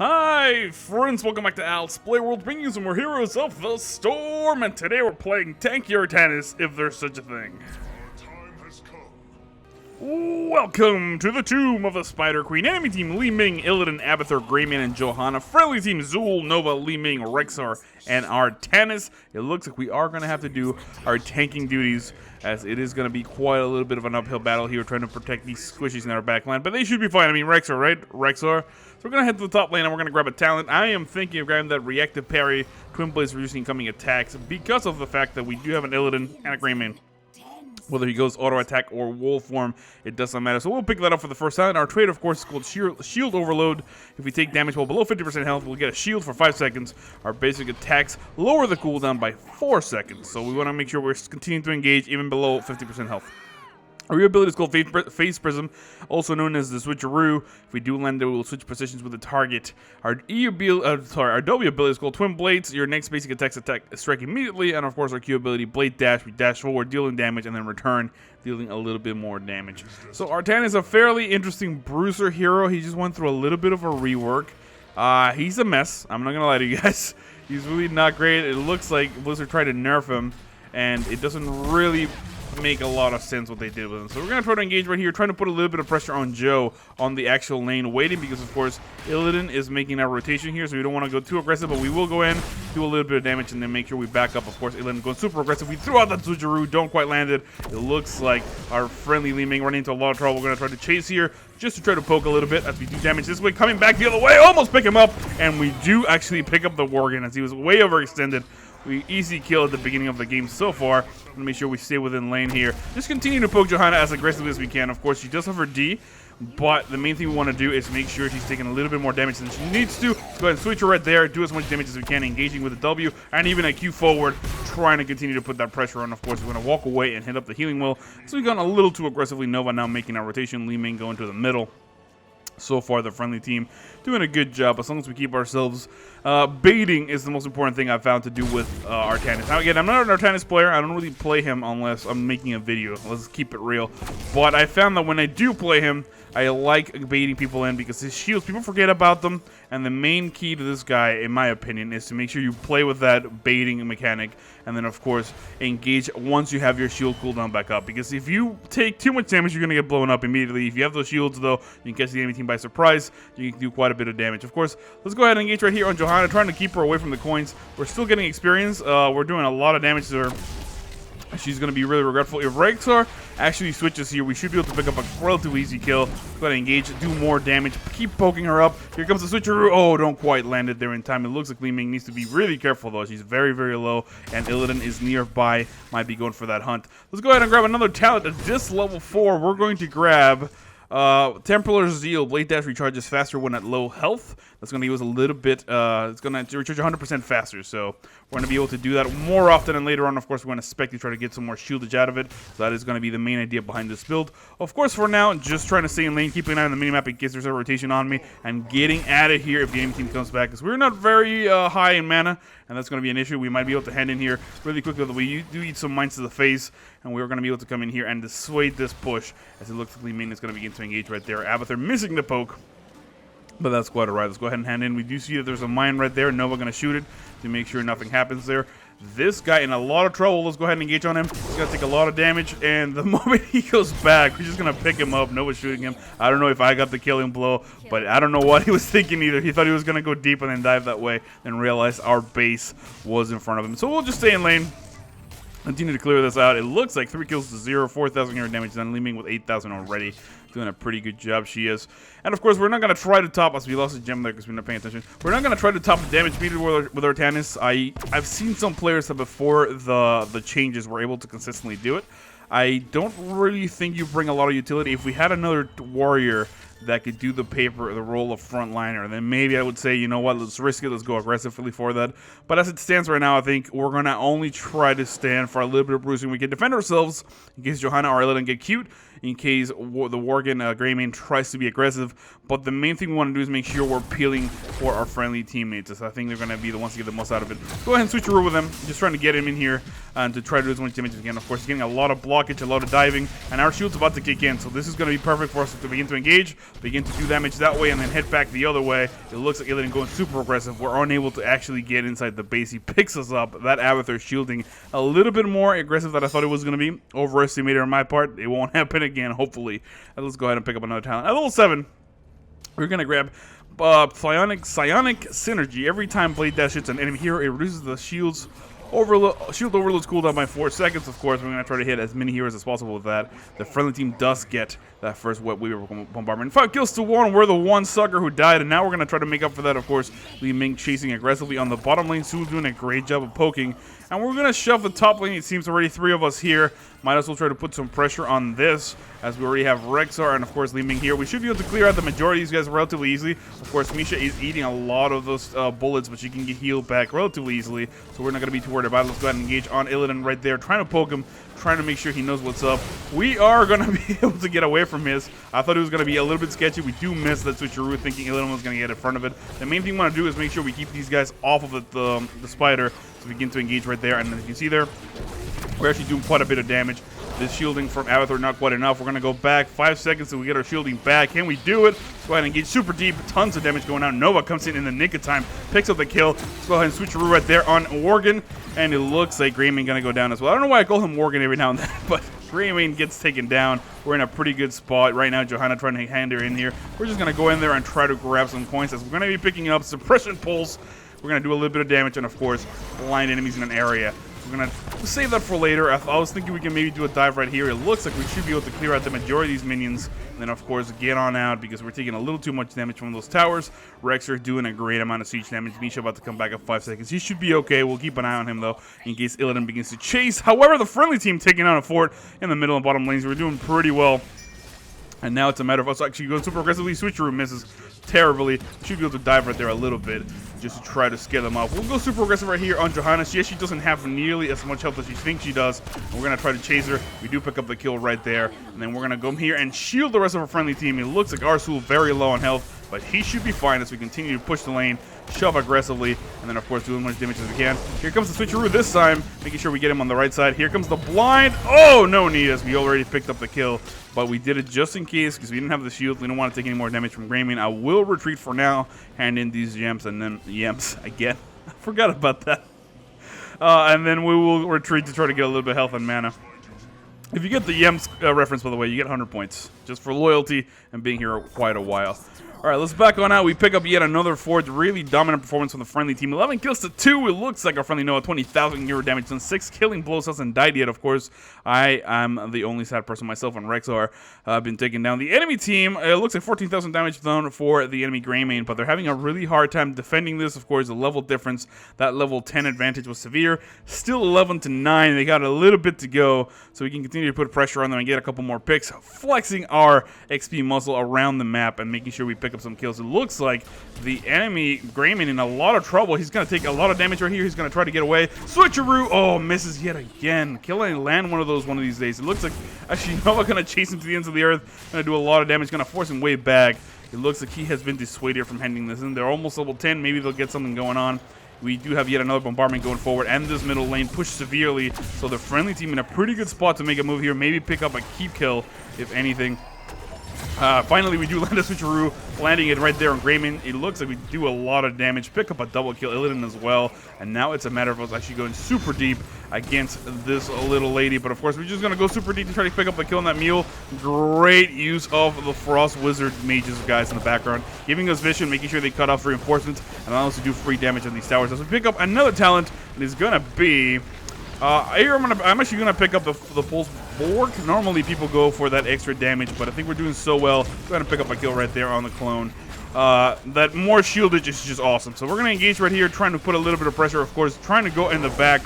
Hi friends, welcome back to Al's Playworld, bringing you some more Heroes of the Storm, and today we're playing Tanky Artanis, if there's such a thing. Welcome to the Tomb of the Spider Queen. Enemy team Li Ming, Illidan, Abathur, Greymane, and Johanna. Friendly team Zul, Nova, Li Ming, Rexxar, and Artanis. It looks like we are going to have to do our tanking duties, as it is going to be quite a little bit of an uphill battle here trying to protect these squishies in our backline. But they should be fine. I mean, Rexxar, right? Rexxar. So we're going to head to the top lane and we're going to grab a talent. I am thinking of grabbing that reactive parry, Twin Blades reducing incoming attacks, because of the fact that we do have an Illidan and a Greymane. Whether he goes auto attack or wolf form, it doesn't matter. So we'll pick that up for the first time. Our trade, of course, is called Shield Overload. If we take damage while below 50% health, we'll get a shield for 5 seconds. Our basic attacks lower the cooldown by 4 seconds. So we want to make sure we're continuing to engage even below 50% health. Our real ability is called Phase Prism, also known as the Switcheroo. If we do land it, we'll switch positions with the target. Our our W ability is called Twin Blades. Your next basic attack strike immediately, and of course our Q ability, Blade Dash. We dash forward, dealing damage, and then return, dealing a little bit more damage. So Artanis is a fairly interesting bruiser hero. He just went through a little bit of a rework. He's a mess. I'm not gonna lie to you guys. He's really not great. It looks like Blizzard tried to nerf him, and it doesn't really make a lot of sense what they did with him. So we're going to try to engage right here, trying to put a little bit of pressure on Joe on the actual lane, waiting because, of course, Illidan is making our rotation here, so we don't want to go too aggressive, but we will go in, do a little bit of damage, and then make sure we back up. Of course, Illidan going super aggressive. We threw out that Switcheroo, don't quite land it. It looks like our friendly Li Ming running into a lot of trouble. We're going to try to chase here, just to try to poke a little bit as we do damage this way. Coming back the other way, almost pick him up, and we do actually pick up the Worgen as he was way overextended. We easy kill at the beginning of the game so far. Let me make sure we stay within lane here. Just continue to poke Johanna as aggressively as we can. Of course, she does have her D, but the main thing we want to do is make sure she's taking a little bit more damage than she needs to. Let's go ahead and switch her right there, do as much damage as we can, engaging with the W, and even a Q forward, trying to continue to put that pressure on. Of course, we're going to walk away and hit up the healing wheel. So we've gone a little too aggressively. Nova now making our rotation. Li Ming going to the middle. So far, the friendly team doing a good job, as long as we keep ourselves baiting is the most important thing I've found to do with Artanis. Now, again, I'm not an Artanis player. I don't really play him unless I'm making a video. Let's keep it real. But I found that when I do play him, I like baiting people in because his shields, people forget about them. And the main key to this guy, in my opinion, is to make sure you play with that baiting mechanic. And then, of course, engage once you have your shield cooldown back up. Because if you take too much damage, you're going to get blown up immediately. If you have those shields, though, you can catch the enemy team by surprise. You can do quite a bit of damage. Of course, let's go ahead and engage right here on Johanna, trying to keep her away from the coins. We're still getting experience. We're doing a lot of damage to her. She's going to be really regretful. If Rexxar actually switches here, we should be able to pick up a relatively easy kill. Go ahead and engage, do more damage, keep poking her up. Here comes the Switcheroo. Oh, don't quite land it there in time. It looks like Li Ming needs to be really careful, though. She's very, very low, and Illidan is nearby. Might be going for that hunt. Let's go ahead and grab another talent. At this level 4, we're going to grab Templar Zeal. Blade Dash recharges faster when at low health. That's going to give us a little bit, it's going to recharge 100% faster, so we're going to be able to do that more often, and later on, of course, we're going to expect to try to get some more shieldage out of it, so that is going to be the main idea behind this build. Of course, for now, just trying to stay in lane, keeping an eye on the minimap in case there's a rotation on me, and getting out of here if the enemy team comes back, because we're not very high in mana, and that's going to be an issue. We might be able to hand in here really quickly, though we do eat some mines to the face, and we're going to be able to come in here and dissuade this push, as it looks like Li Ming is going to begin to engage right there. Abathur missing the poke, but that's quite alright. Let's go ahead and hand in. We do see that there's a mine right there. Nova going to shoot it to make sure nothing happens there. This guy in a lot of trouble. Let's go ahead and engage on him. He's going to take a lot of damage, and the moment he goes back, we're just going to pick him up. Nova's shooting him. I don't know if I got the killing blow, but I don't know what he was thinking either. He thought he was going to go deep and then dive that way, and realized our base was in front of him. So we'll just stay in lane. Continue to clear this out. It looks like 3 kills to 0, 4,000 hero damage done. Li Ming with 8,000 already. Doing a pretty good job, she is. And of course, we're not going to try to top us. We lost a gem there because we're not paying attention. We're not going to try to top the damage meter with Artanis. I've seen some players that before the changes were able to consistently do it. I don't really think you bring a lot of utility. If we had another warrior that could do the role of frontliner, then maybe I would say, you know what, let's risk it, let's go aggressively for that. But as it stands right now, I think we're going to only try to stand for a little bit of bruising. We can defend ourselves in case Johanna or Illidan get cute. in case the Worgen Greymane tries to be aggressive. But the main thing we want to do is make sure we're peeling for our friendly teammates. So I think they're going to be the ones to get the most out of it. Go ahead and switch with him. Just trying to get him in here to try to do as much damage as we can. Of course, he's getting a lot of blockage, a lot of diving, and our shield's about to kick in. So this is going to be perfect for us to begin to engage, begin to do damage that way, and then head back the other way. It looks like Illidan going super aggressive. We're unable to actually get inside the base. He picks us up. That Abathur shielding a little bit more aggressive than I thought it was going to be. Overestimated on my part. It won't happen again, hopefully. Let's go ahead and pick up another talent. At level 7, we're going to grab Psionic Synergy. Every time Blade Dash hits an enemy hero, it reduces the shield overload's cooldown by 4 seconds. Of course, we're going to try to hit as many heroes as possible with that. The friendly team does get that first Wet Weaver bombardment. 5 kills to 1. We're the one sucker who died, and now we're going to try to make up for that. Of course, Li Ming chasing aggressively on the bottom lane. Su's doing a great job of poking. And we're going to shove the top lane. It seems already 3 of us here. Might as well try to put some pressure on this, as we already have Rexxar and, of course, Li Ming here. We should be able to clear out the majority of these guys relatively easily. Of course, Misha is eating a lot of those bullets, but she can get healed back relatively easily, so we're not going to be too worried about it. Let's go ahead and engage on Illidan right there, trying to poke him, trying to make sure he knows what's up. We are going to be able to get away from his. I thought it was going to be a little bit sketchy. We do miss that switcheroo, thinking Illidan was going to get in front of it. The main thing we want to do is make sure we keep these guys off of the spider, so we begin to engage right there. And as you can see there, we're actually doing quite a bit of damage. This shielding from Abathur not quite enough. We're going to go back 5 seconds so we get our shielding back. Can we do it? Let's go ahead and engage super deep. Tons of damage going on. Nova comes in the nick of time. Picks up the kill. Let's go ahead and switcheroo right there on Worgen. And it looks like Greymane going to go down as well. I don't know why I call him Worgen every now and then, but Greymane gets taken down. We're in a pretty good spot right now. Johanna trying to hand her in here. We're just going to go in there and try to grab some coins, as we're going to be picking up Suppression Pulse. We're going to do a little bit of damage and, of course, blind enemies in an area. We're going to save that for later. I was thinking we can maybe do a dive right here. It looks like we should be able to clear out the majority of these minions. And then, of course, get on out, because we're taking a little too much damage from those towers. Rexxar doing a great amount of siege damage. Misha about to come back in 5 seconds. He should be okay. We'll keep an eye on him, though, in case Illidan begins to chase. However, the friendly team taking out a fort in the middle and bottom lanes. We're doing pretty well. And now it's a matter of us actually going super aggressively. Switcheroo misses terribly. Should be able to dive right there a little bit, just to try to scare them off. We'll go super aggressive right here on Johanna. She actually doesn't have nearly as much health as she thinks she does. And we're going to try to chase her. We do pick up the kill right there. And then we're going to go here and shield the rest of our friendly team. It looks like Arsul very low on health, but he should be fine as we continue to push the lane, shove aggressively, and then, of course, do as much damage as we can. Here comes the switcheroo this time, making sure we get him on the right side. Here comes the blind. Oh, no need, as we already picked up the kill. But we did it just in case, because we didn't have the shield. We don't want to take any more damage from Greymane. I will retreat for now, hand in these gems, and then Yemps again. I forgot about that. And then we will retreat to try to get a little bit of health and mana. If you get the Yemps reference, by the way, you get 100 points, just for loyalty and being here quite a while. All right, let's back on out. We pick up yet another fort. Really dominant performance from the friendly team. 11 kills to 2. It looks like our friendly Noah. 20,000 euro damage done. 6 killing blows. Hasn't died yet, of course. I am the only sad person myself, and Rexxar been taken down. The enemy team, it looks like 14,000 damage done for the enemy Greymane, but they're having a really hard time defending this. Of course, the level difference, that level 10 advantage was severe. Still 11 to 9. They got a little bit to go, so we can continue to put pressure on them and get a couple more picks, flexing our XP muscle around the map and making sure we pick up some kills. It looks like the enemy Greymane in a lot of trouble. He's going to take a lot of damage right here. He's going to try to get away. Switcheroo. Oh, misses yet again. Kill and land one of those one of these days. It looks like actually Nova going to chase him to the ends of the earth. Going to do a lot of damage. Going to force him way back. It looks like he has been dissuaded from handing this in. They're almost level 10. Maybe they'll get something going on. We do have yet another bombardment going forward, and this middle lane pushed severely. So the friendly team in a pretty good spot to make a move here. Maybe pick up a keep kill, if anything. Finally, we do land a switcheroo, landing it right there on Greymane. It looks like we do a lot of damage. Pick up a double kill, Illidan as well. And now it's a matter of us actually going super deep against this little lady. But of course, we're just going to go super deep to try to pick up the kill on that mule. Great use of the Frost Wizard mages guys in the background, giving us vision, making sure they cut off reinforcements, and allow us to do free damage on these towers. As we pick up another talent, it is going to be... I'm actually going to pick up the Pulse Borg. Normally people go for that extra damage, but I think we're doing so well. Go ahead and pick up a kill right there on the clone. That more shieldage is just awesome. So we're going to engage right here, trying to put a little bit of pressure, of course, trying to go in the back.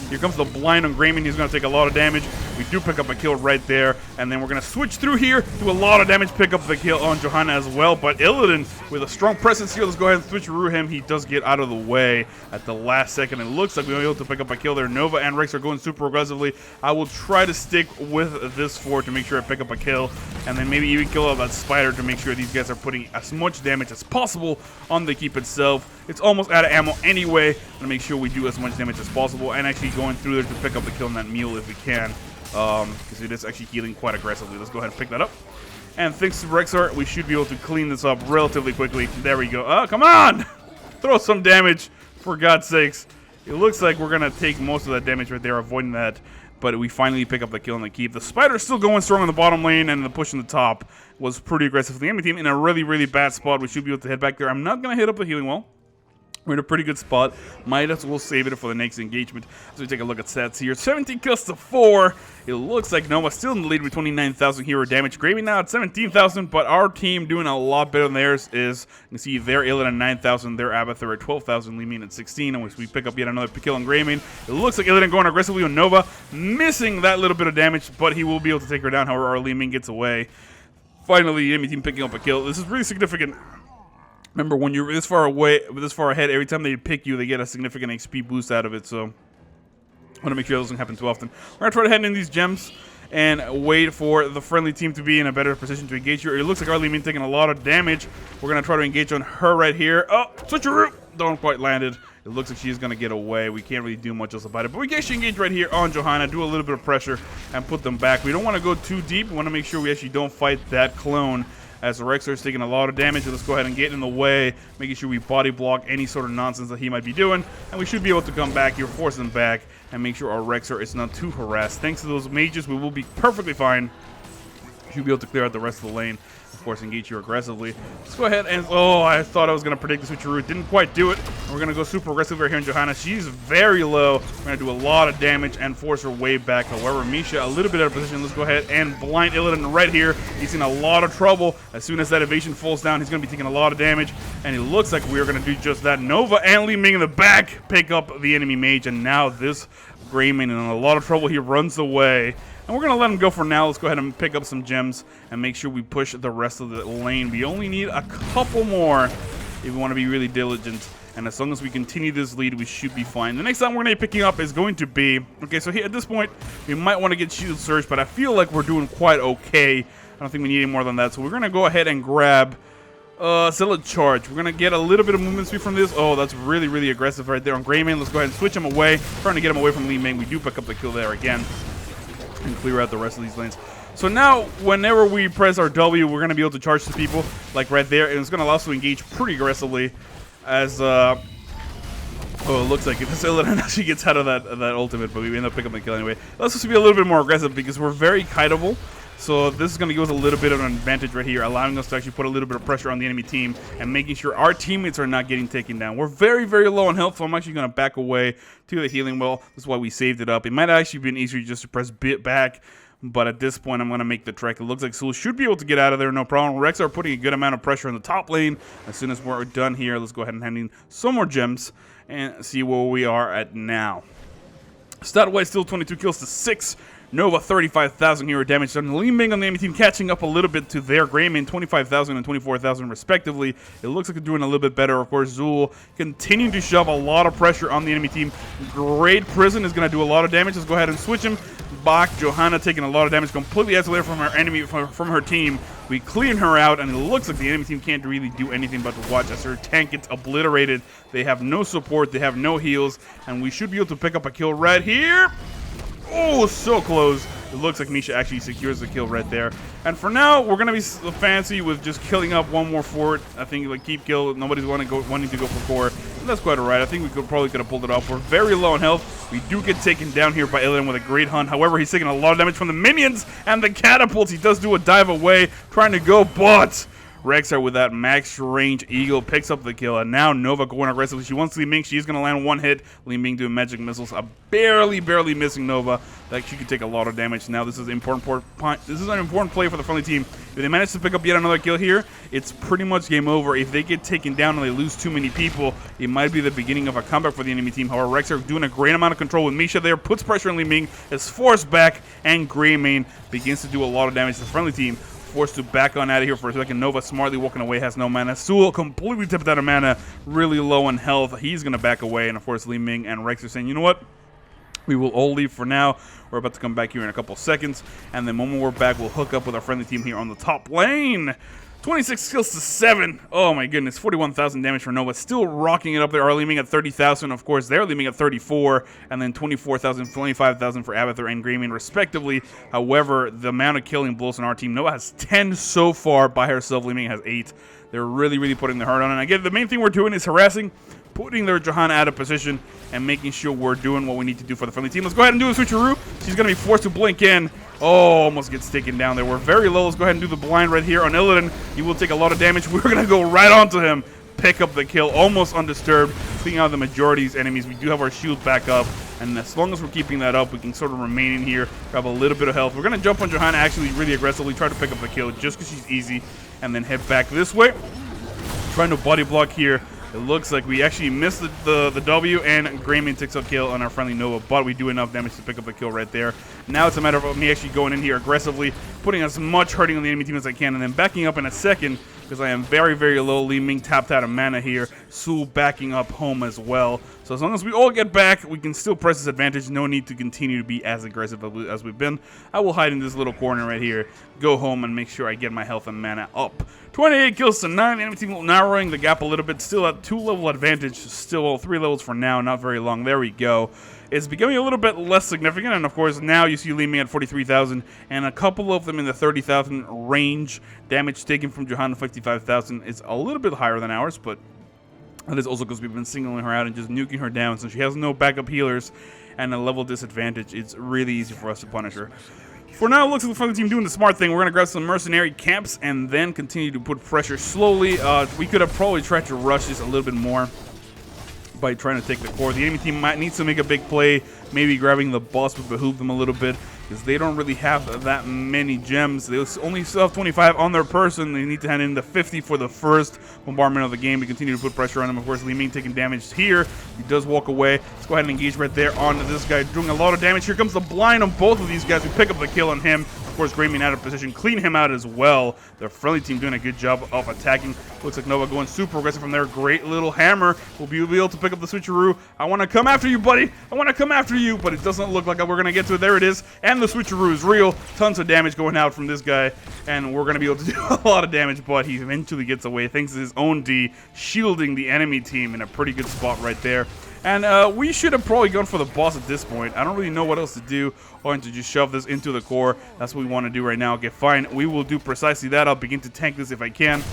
Here comes the blind on Greymane. He's going to take a lot of damage. We do pick up a kill right there, and then we're going to switch through here, do a lot of damage, pick up the kill on Johanna as well, but Illidan with a strong presence here. Let's go ahead and switcheroo him. He does get out of the way at the last second. It looks like we were able to pick up a kill there. Nova and Rex are going super aggressively. I will try to stick with this fort to make sure I pick up a kill, and then maybe even kill out that spider to make sure these guys are putting as much damage as possible on the keep itself. It's almost out of ammo anyway, to make sure we do as much damage as possible, and actually going through there to pick up the kill on that mule if we can, because it is actually healing quite aggressively. Let's go ahead and pick that up. And thanks to Rexar, we should be able to clean this up relatively quickly. There we go. Oh, come on! Throw some damage, for God's sakes. It looks like we're going to take most of that damage right there, avoiding that. But we finally pick up the kill and the keep. The spider's still going strong in the bottom lane, and the push in the top was pretty aggressive for the enemy team in a really, really bad spot. We should be able to head back there. I'm not going to hit up the healing wall. We're in a pretty good spot. Might as well save it for the next engagement. So we take a look at stats here. 17 kills to 4. It looks like Nova still in the lead with 29,000 hero damage. Gravy now at 17,000, but our team doing a lot better than theirs is, you can see their Illidan at 9,000, their Abathur at 12,000, Li Ming at 16, and we pick up yet another kill on Greymane. It looks like Illidan going aggressively on Nova, missing that little bit of damage, but he will be able to take her down. However, our Li Ming gets away. Finally, the enemy team picking up a kill. This is really significant. Remember, when you're this far away, this far ahead, every time they pick you, they get a significant XP boost out of it. So, I want to make sure that doesn't happen too often. We're going to try to head in these gems and wait for the friendly team to be in a better position to engage here. It looks like our Li Ming taking a lot of damage. We're going to try to engage on her right here. Oh, switcheroo! Don't quite landed. It looks like she's going to get away. We can't really do much else about it. But we can actually engage right here on Johanna, do a little bit of pressure, and put them back. We don't want to go too deep. We want to make sure we actually don't fight that clone, as Rexar is taking a lot of damage. Let's go ahead and get in the way, making sure we body block any sort of nonsense that he might be doing. And we should be able to come back here, force them back, and make sure our Rexar is not too harassed. Thanks to those mages, we will be perfectly fine. We should be able to clear out the rest of the lane. Of course, engage here aggressively. Let's go ahead and... Oh, I thought I was going to predict the switcheroo. Didn't quite do it. We're going to go super aggressive right here on Johanna. She's very low. We're going to do a lot of damage and force her way back. However, Misha, a little bit out of position. Let's go ahead and blind Illidan right here. He's in a lot of trouble. As soon as that evasion falls down, he's going to be taking a lot of damage. And it looks like we're going to do just that. Nova and Li Ming in the back pick up the enemy mage. And now this Greymane in a lot of trouble. He runs away. And we're going to let him go for now. Let's go ahead and pick up some gems and make sure we push the rest of the lane. We only need a couple more if we want to be really diligent. And as long as we continue this lead, we should be fine. The next time we're going to be picking up is going to be... Okay, so here at this point, we might want to get Shield Surge, but I feel like we're doing quite okay. I don't think we need any more than that. So we're going to go ahead and grab... Zealot Charge. We're going to get a little bit of movement speed from this. Oh, that's really, really aggressive right there on Greymane. Let's go ahead and switch him away. Trying to get him away from Li Ming. We do pick up the kill there again. And clear out the rest of these lanes. So now, whenever we press our W, we're going to be able to charge the people, like right there, and it's going to allow us to engage pretty aggressively as, oh, it looks like this Illidan actually gets out of that ultimate, but we end up picking up the kill anyway. Let's just be a little bit more aggressive because we're very kiteable. So this is going to give us a little bit of an advantage right here, allowing us to actually put a little bit of pressure on the enemy team and making sure our teammates are not getting taken down. We're very, very low on health, so I'm actually going to back away to the healing well. That's why we saved it up. It might actually been easier just to press bit back, but at this point, I'm going to make the trek. It looks like Sul should be able to get out of there, no problem. Rex are putting a good amount of pressure on the top lane. As soon as we're done here, let's go ahead and hand in some more gems and see where we are at now. Stat-wise, still 22 kills to 6. Nova, 35,000 hero damage done. Li Ming on the enemy team catching up a little bit to their Greymane, 25,000 and 24,000 respectively. It looks like they're doing a little bit better. Of course, Zul continuing to shove a lot of pressure on the enemy team. Great Prison is going to do a lot of damage. Let's go ahead and switch him. Bach, Johanna taking a lot of damage, completely isolated from her enemy, from her team. We clean her out, and it looks like the enemy team can't really do anything but to watch as her tank gets obliterated. They have no support, they have no heals, and we should be able to pick up a kill right here. Oh, so close. It looks like Misha actually secures the kill right there. And for now, we're going to be fancy with just killing up one more fort. I think like keep kill. Nobody's wanting to go for core. That's quite alright. I think we probably could have pulled it off. We're very low on health. We do get taken down here by Illidan with a great hunt. However, he's taking a lot of damage from the minions and the catapults. He does do a dive away, trying to go, but Rexar with that max range eagle picks up the kill, and now Nova going aggressively. She wants Li Ming. She's going to land one hit. Li Ming doing magic missiles, barely missing Nova. That she could take a lot of damage. Now this is important. This is an important play for the friendly team. If they manage to pick up yet another kill here, it's pretty much game over. If they get taken down and they lose too many people, it might be the beginning of a comeback for the enemy team. However, Rexar doing a great amount of control with Misha there, puts pressure on Li Ming, is forced back, and Greymane begins to do a lot of damage to the friendly team. Forced to back on out of here for a second. Nova smartly walking away, has no mana. Sul completely tipped out of mana, really low on health. He's going to back away, and of course Li Ming and Rex are saying, you know what? We will all leave for now. We're about to come back here in a couple seconds, and the moment we're back, we'll hook up with our friendly team here on the top lane. 26 kills to 7. Oh my goodness, 41,000 damage for Nova. Still rocking it up there. Our Li Ming at 30,000. Of course, they're leaving at 34, and then 24,000, 25,000 for Abathur and Greymane, respectively. However, the amount of killing blows on our team. Nova has 10 so far by herself. Li Ming has 8. They're really putting their heart on it. And again, the main thing we're doing is harassing, putting their Johanna out of position, and making sure we're doing what we need to do for the friendly team. Let's go ahead and do the switcheroo. She's going to be forced to blink in. Oh, almost gets taken down there. We're very low. Let's go ahead and do the blind right here on Illidan. He will take a lot of damage. We're going to go right onto him. Pick up the kill, almost undisturbed. Cleaning out the majority of these enemies. We do have our shield back up, and as long as we're keeping that up, we can sort of remain in here, grab a little bit of health. We're going to jump on Johanna actually really aggressively, try to pick up the kill just because she's easy, and then head back this way. Trying to body block here. It looks like we actually missed the W, and Greymane takes a kill on our friendly Nova, but we do enough damage to pick up the kill right there. Now it's a matter of me actually going in here aggressively, putting as much hurting on the enemy team as I can, and then backing up in a second, because I am very low. Li Ming tapped out of mana here. Sul backing up home as well. So as long as we all get back, we can still press this advantage. No need to continue to be as aggressive as we've been. I will hide in this little corner right here, go home, and make sure I get my health and mana up. 28 kills to 9. The enemy team narrowing the gap a little bit. Still at 2-level advantage. Still 3 levels for now. Not very long. There we go. It's becoming a little bit less significant, and of course now you see Li Ming at 43,000 and a couple of them in the 30,000 range. Damage taken from Johanna 55,000 is a little bit higher than ours, but that is also because we've been singling her out and just nuking her down, so she has no backup healers and a level disadvantage. It's really easy for us to punish her. For now, it looks like the friendly team doing the smart thing. We're going to grab some mercenary camps and then continue to put pressure slowly. We could have probably tried to rush this a little bit more by trying to take the core. The enemy team might need to make a big play. Maybe grabbing the boss would behoove them a little bit, because they don't really have that many gems. They only still have 25 on their person. They need to hand in the 50 for the first bombardment of the game. We continue to put pressure on them. Of course, Li Ming taking damage here. He does walk away. Let's go ahead and engage right there on this guy, doing a lot of damage. Here comes the blind on both of these guys. We pick up the kill on him. Of course, Greymane out of position. Clean him out as well. The friendly team doing a good job of attacking. Looks like Nova going super aggressive from there. Great little hammer. We'll be able to pick up the switcheroo. I want to come after you, buddy. I want to come after you, but it doesn't look like we're going to get to it. There it is. And the switcheroo is real. Tons of damage going out from this guy, and we're going to be able to do a lot of damage, but he eventually gets away thanks to his own D, shielding the enemy team in a pretty good spot right there. And we should have probably gone for the boss at this point. I don't really know what else to do, or to just shove this into the core. That's what we want to do right now. Okay, fine. We will do precisely that. I'll begin to tank this if I can.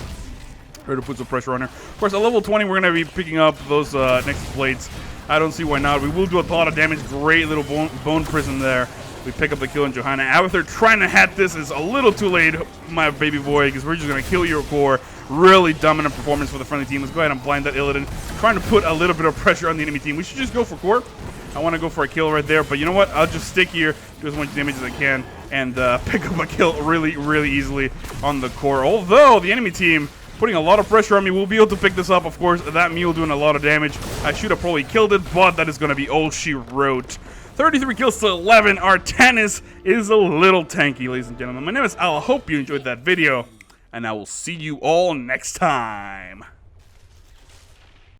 Try to put some pressure on her. Of course, at level 20, we're going to be picking up those Nexus Blades. I don't see why not. We will do a lot of damage. Great little bone prison there. We pick up the kill on Johanna. Abathur trying to hat this is a little too late, my baby boy, because we're just going to kill your core. Really dominant performance for the friendly team. Let's go ahead and blind that Illidan. Trying to put a little bit of pressure on the enemy team. We should just go for core. I want to go for a kill right there, but you know what? I'll just stick here, do as much damage as I can, and pick up a kill really easily on the core. Although the enemy team putting a lot of pressure on me, we'll be able to pick this up. Of course, that mule doing a lot of damage. I should have probably killed it, but that is going to be all she wrote. 33 kills to 11. Our Tannis is a little tanky, ladies and gentlemen. My name is Al. I hope you enjoyed that video, and I will see you all next time.